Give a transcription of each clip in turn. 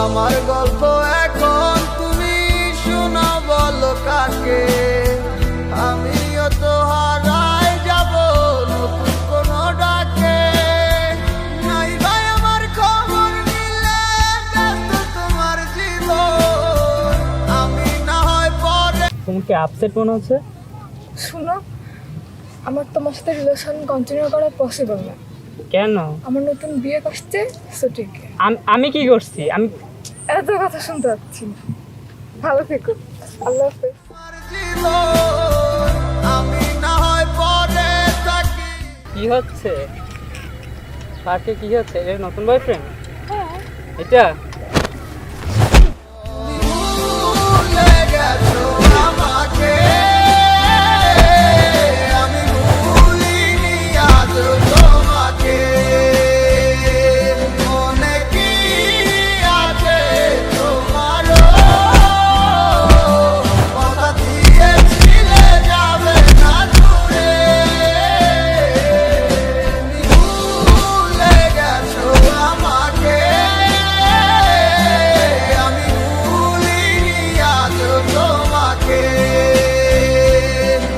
আমার গল্প এখন তুমি শোনা, বলো কাকে? আমিও তো হারাই যাব নতুন কোনো ডাকে। নাই ভাই আমার খবর নিলে ব্যস্ত তোমার জীবন, আমি না হয় পরে। তোমার কি আপসেট মনে হচ্ছে? শুনো, আমার তোমার সাথে রিলেশন কন্টিনিউ করা পসিবল না। কেন? আমার নতুন বিয়ে করতে সঠিক। আমি কি করছি? আমি এত কথা শুনতে পাচ্ছি না। ভালো থেকো, আল্লাহ হাফেজ। আমি না হয় পরে থাকি। কি হচ্ছে পার্কে? কি হচ্ছে? এর নতুন বয়ফ্রেন্ড? হ্যাঁ। এটা ভুলে গেছো আমাকে, আমি ভুলিনি আজ তোমাকে। মনে কি আছে তোমার? কথা দিয়েছিলে যাবে না দূরে। ভুলে গেছো আমাকে, আমি ভুলিনি আজ তোমাকে।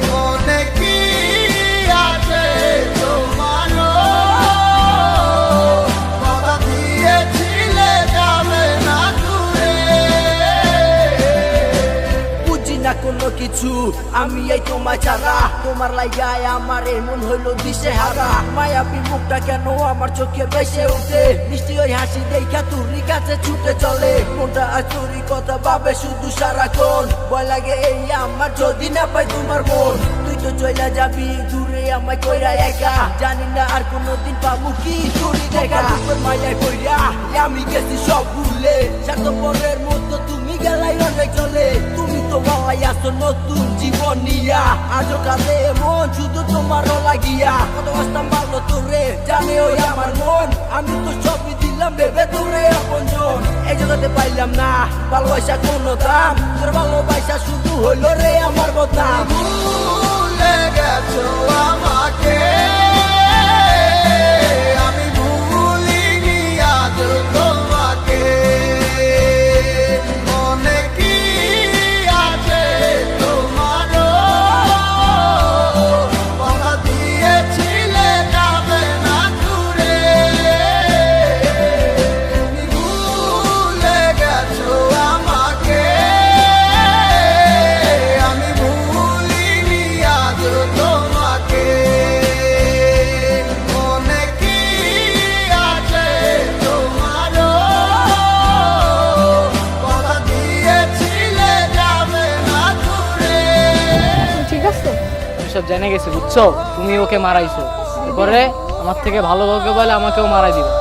মনে কি আছে তোমার? কথা দিয়েছিলে যাবে না দূরে। বুঝি না কোনো কিছু আমি এই তোমায় ছাড়া, তোমার লাইগায় আমার এমন হইল দিশে হারা। মায়াবী মুখটা কেন আমার চোখে ভেসে ওঠে, মিষ্টি ওই হাসি দেখা তুরি কাছে ছুটে চলে। মনটা আজ তোরই কথা ভাবে শুধু সারাক্ষণ, ভয় লাগে এই আমার যদি না পাই তোমার মন। তুই তো চইলা যাবি দূরে আমায় কইরা একা, জানি না আর কোনোদিন পাবো কি তোরই দেখা। তোর মায়ায় কইরা আমি গেছি সব ভুলে, স্বার্থপরের মতো তুমি গেলাই অনেক চলে। তুমি তো ভালাই আসো নতুন জীবন নিয়া, আজও কাঁদে মন শুধু তোমারও লাগিয়া। কত আসতাম ভালো তোরে জানে ওই আমার মন, আমি তো সবই দিলাম ভেবে তোরে আপনজন। এই জগতে পাইলাম না ভালোবাসা কোনো দাম, তোর ভালোবাসা শুধু হইল রে আমার বদনাম। ভুলে গেছো আমাকে, আমি ভুলিনি আজ তোমাকে। মনে কি আছে তোমার? কথা দিয়েছিলে যাবে না দূরে। তুমি ভুলে গেছো আমাকে, আমি ভুলিনি আজ তোমাকে। মনে কি আছে তোমার? কথা দিয়েছিলে যাবে না দূরে। ঠিক আছে। আমি সব জেনে গেছি, বুঝছো? তুমি ওকে মারাইছো, এরপরে আমার থেকে ভালো কাউকে বলে আমাকেও মারাই দিবে।